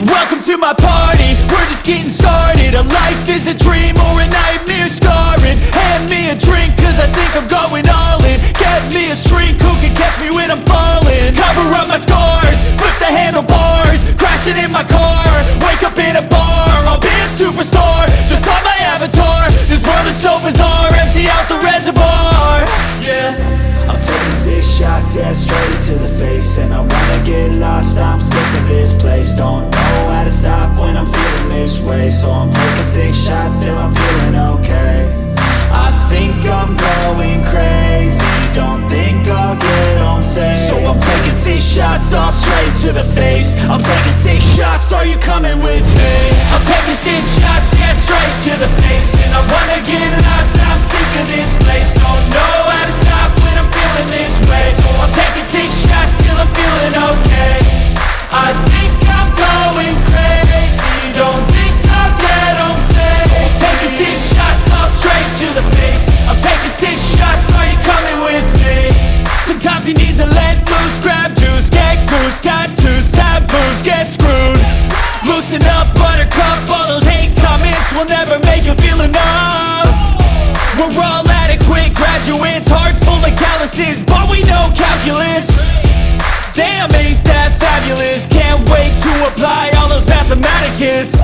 Welcome to my party, we're just getting started. A life is a dream or a nightmare scarring. Hand me a drink cause I think I'm going all in. Get me a shrink who can catch me when I'm falling. Cover up my scars, flip the handlebars. Crashing in my car, wake up in a bar. I'll be a superstar, just on my avatar. This world is so bizarre, empty out the reservoir. Yeah, I'm taking 6 shots, yeah, straight to the face. And I wanna get lost, I'm sick of this place. Don't know how to stop when I'm feeling this way. So I'm taking 6 shots till I'm feeling okay. I think I'm going crazy, don't think I'll get home safe. So I'm taking 6 shots, all straight to the face. I'm taking 6 shots, are you coming with me? I'm taking 6 shots, yeah, straight to the face. And I wanna get lost, I'm sick of this place. Don't know how to stop when I'm feeling this way. So I'm taking 6 shots till I'm feeling okay. I think I'm going crazy, don't think I'll get home safe. So I'm taking 6 shots, all straight to the face. I'm taking 6 shots, are you coming with me? Sometimes you need to let loose, grab juice, get goose, tattoos, taboos, get screwed. Loosen up, buttercup, all those hate comments will never make you feel enough. We're all adequate graduates, heart full of calluses, but we know calculus. Damn, ain't that fabulous, can't wait to apply all those mathematicus.